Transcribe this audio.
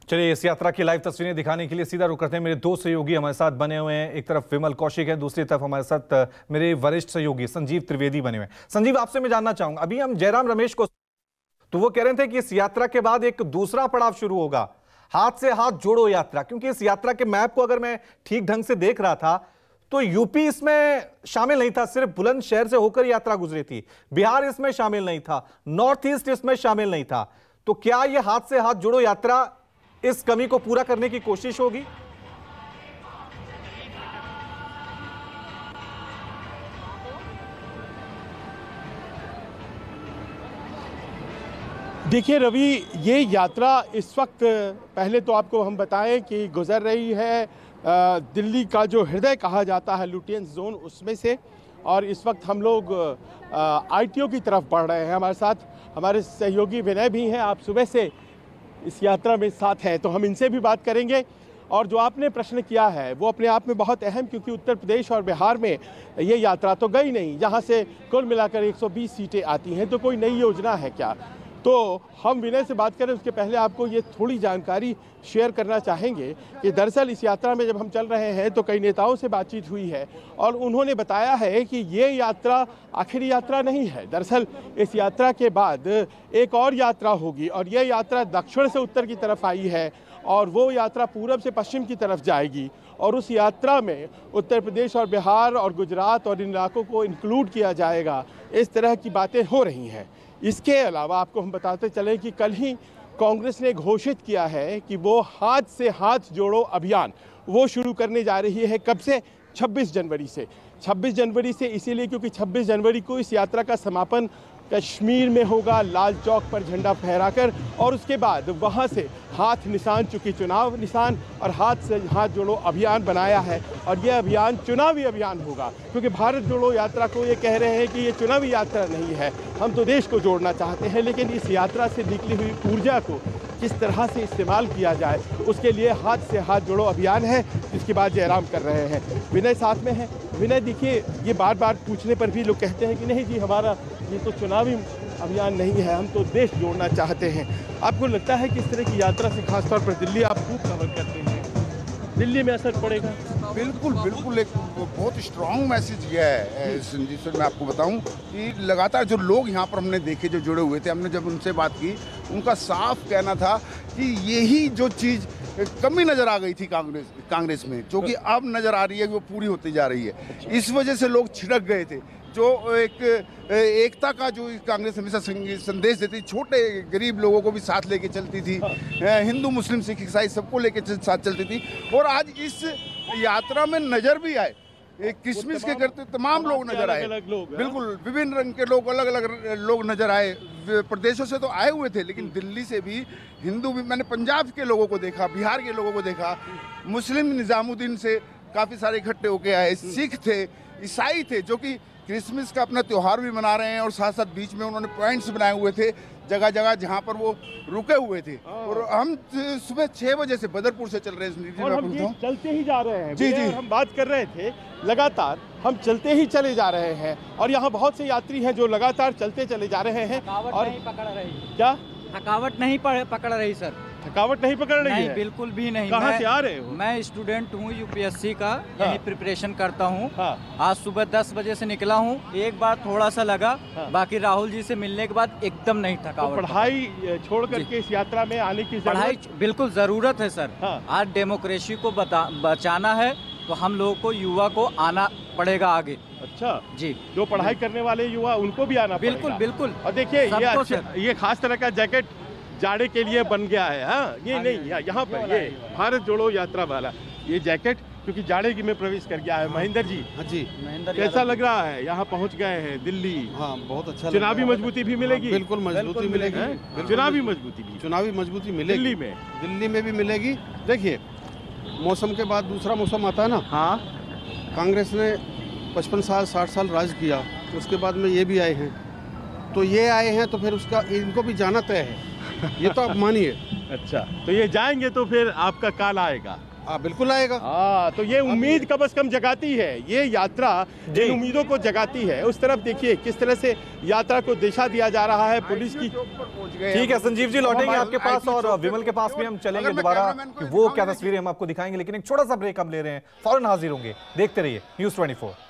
चलिए, इस यात्रा की लाइव तस्वीरें दिखाने के लिए सीधा रुक करते हैं। मेरे दो सहयोगी हमारे साथ बने हुए हैं। एक तरफ विमल कौशिक है, दूसरी तरफ हमारे साथ मेरे वरिष्ठ सहयोगी संजीव त्रिवेदी बने हुए हैं। संजीव, आपसे मैं जानना चाहूंगा, अभी हम जयराम रमेश को तो वो कह रहे थे कि इस यात्रा के बाद एक दूसरा पड़ाव शुरू होगा, हाथ से हाथ जोड़ो यात्रा, क्योंकि इस यात्रा के मैप को अगर मैं ठीक ढंग से देख रहा था तो यूपी इसमें शामिल नहीं था, सिर्फ बुलंदशहर से होकर यात्रा गुजरी थी। बिहार इसमें शामिल नहीं था, नॉर्थ ईस्ट इसमें शामिल नहीं था। तो क्या यह हाथ से हाथ जोड़ो यात्रा इस कमी को पूरा करने की कोशिश होगी? देखिए रवि, ये यात्रा इस वक्त पहले तो आपको हम बताएं कि गुजर रही है दिल्ली का जो हृदय कहा जाता है लुटियंस जोन, उसमें से। और इस वक्त हम लोग आईटीओ की तरफ बढ़ रहे हैं। हमारे साथ हमारे सहयोगी विनय भी हैं, आप सुबह से इस यात्रा में साथ हैं, तो हम इनसे भी बात करेंगे। और जो आपने प्रश्न किया है वो अपने आप में बहुत अहम, क्योंकि उत्तर प्रदेश और बिहार में ये यात्रा तो गई नहीं, जहाँ से कुल मिलाकर 120 सीटें आती हैं, तो कोई नई योजना है क्या? तो हम विनय से बात करें उसके पहले आपको ये थोड़ी जानकारी शेयर करना चाहेंगे कि दरअसल इस यात्रा में जब हम चल रहे हैं तो कई नेताओं से बातचीत हुई है और उन्होंने बताया है कि ये यात्रा आखिरी यात्रा नहीं है। दरअसल इस यात्रा के बाद एक और यात्रा होगी और ये यात्रा दक्षिण से उत्तर की तरफ आई है और वो यात्रा पूरब से पश्चिम की तरफ जाएगी। और उस यात्रा में उत्तर प्रदेश और बिहार और गुजरात और इन इलाकों को इंक्लूड किया जाएगा, इस तरह की बातें हो रही हैं। इसके अलावा आपको हम बताते चलें कि कल ही कांग्रेस ने घोषित किया है कि वो हाथ से हाथ जोड़ो अभियान वो शुरू करने जा रही है। कब से? 26 जनवरी से। 26 जनवरी से इसीलिए क्योंकि 26 जनवरी को इस यात्रा का समापन कश्मीर में होगा, लाल चौक पर झंडा फहराकर, और उसके बाद वहां से हाथ निशान, चूंकि चुनाव निशान और हाथ से हाथ जोड़ो अभियान बनाया है और यह अभियान चुनावी अभियान होगा, क्योंकि भारत जोड़ो यात्रा को ये कह रहे हैं कि ये चुनावी यात्रा नहीं है, हम तो देश को जोड़ना चाहते हैं। लेकिन इस यात्रा से निकली हुई ऊर्जा को किस तरह से इस्तेमाल किया जाए, उसके लिए हाथ से हाथ जोड़ो अभियान है, जिसकी बात जयराम कर रहे हैं। विनय साथ में है। विनय, देखिए, ये बार बार पूछने पर भी लोग कहते हैं कि नहीं जी, हमारा ये तो चुनावी अभियान नहीं है, हम तो देश जोड़ना चाहते हैं। आपको लगता है कि इस तरह की यात्रा से खासतौर पर दिल्ली आप खूब कवर करते हैं, दिल्ली में असर पड़ेगा? बिल्कुल बिल्कुल, एक बहुत स्ट्रॉन्ग मैसेज यह है संजीव सर। मैं आपको बताऊं कि लगातार जो लोग यहाँ पर हमने देखे जो जुड़े हुए थे, हमने जब उनसे बात की, उनका साफ कहना था कि यही जो चीज़ कमी नज़र आ गई थी कांग्रेस में, जो कि अब नज़र आ रही है, वो पूरी होती जा रही है। इस वजह से लोग छिड़क गए थे। जो एकता का जो कांग्रेस हमेशा संदेश देती, छोटे गरीब लोगों को भी साथ लेके चलती थी, हिंदू मुस्लिम सिख ईसाई सबको लेके साथ चलती थी। और आज इस यात्रा में नज़र भी आए, क्रिसमस के करते तमाम लोग नजर आए, बिल्कुल विभिन्न रंग के लोग, अलग अलग लोग नजर आए। प्रदेशों से तो आए हुए थे, लेकिन दिल्ली से भी हिंदू भी, मैंने पंजाब के लोगों को देखा, बिहार के लोगों को देखा, मुस्लिम निजामुद्दीन से काफ़ी सारे इकट्ठे होके आए, सिख थे, ईसाई थे, जो कि क्रिसमस का अपना त्यौहार भी मना रहे हैं। और साथ साथ बीच में उन्होंने पॉइंट्स बनाए हुए थे जगह जगह जहाँ पर वो रुके हुए थे। और हम सुबह 6 बजे से बदरपुर से चल रहे हैं और हम चलते ही जा रहे हैं। जी जी, हम बात कर रहे थे, लगातार हम चलते ही चले जा रहे हैं और यहाँ बहुत से यात्री हैं जो लगातार चलते चले जा रहे हैं। और नहीं पकड़ रही क्या थकावट नहीं पकड़ रही सर? थकावट नहीं पकड़ रही है? बिल्कुल भी नहीं। कहाँ से आ रहे हो? मैं स्टूडेंट हूँ, यूपीएससी का, यही प्रिपरेशन करता हूँ। हाँ। आज सुबह 10 बजे से निकला हूँ। एक बार थोड़ा सा लगा, बाकी राहुल जी से मिलने के बाद एकदम नहीं थकावट। तो पढ़ाई छोड़ करके इस यात्रा में आने की पढ़ाई बिल्कुल जरूरत है सर। आज डेमोक्रेसी को बचाना है तो हम लोगों को, युवा को आना पड़ेगा आगे। अच्छा जी, जो पढ़ाई करने वाले युवा उनको भी आना पड़ेगा। बिल्कुल बिल्कुल। और देखिए ये खास तरह का जैकेट जाड़े के लिए बन गया है। हाँ, ये नहीं, यहाँ पे ये भारत जोड़ो यात्रा वाला ये जैकेट, क्योंकि जाड़े की में प्रवेश कर गया है। महेंद्र जी, हाँ जी, कैसा लग रहा है? यहाँ पहुँच गए हैं दिल्ली। हाँ, बहुत अच्छा। चुनावी मजबूती भी मिलेगी? बिल्कुल मजबूती मिलेगी, चुनावी मजबूती मिलेगी, दिल्ली में भी मिलेगी। देखिए, मौसम के बाद दूसरा मौसम आता है ना। हाँ, कांग्रेस ने 55 साल 60 साल राज किया, उसके बाद में ये भी आए हैं, तो ये आए हैं तो फिर उसका इनको भी जाना तय है, ये तो आप मानिए। अच्छा, तो ये जाएंगे तो फिर आपका काल आएगा। बिल्कुल आएगा। तो ये उम्मीद कम से कम जगाती है, ये यात्रा जिन उम्मीदों को जगाती है। उस तरफ देखिए किस तरह से यात्रा को दिशा दिया जा रहा है पुलिस की। ठीक है संजीव जी, लौटेंगे आपके पास और विमल के पास भी हम चलेंगे दोबारा कि वो क्या तस्वीरें हम आपको दिखाएंगे, लेकिन एक छोटा सा ब्रेक हम ले रहे हैं, फौरन हाजिर होंगे। देखते रहिए News 24।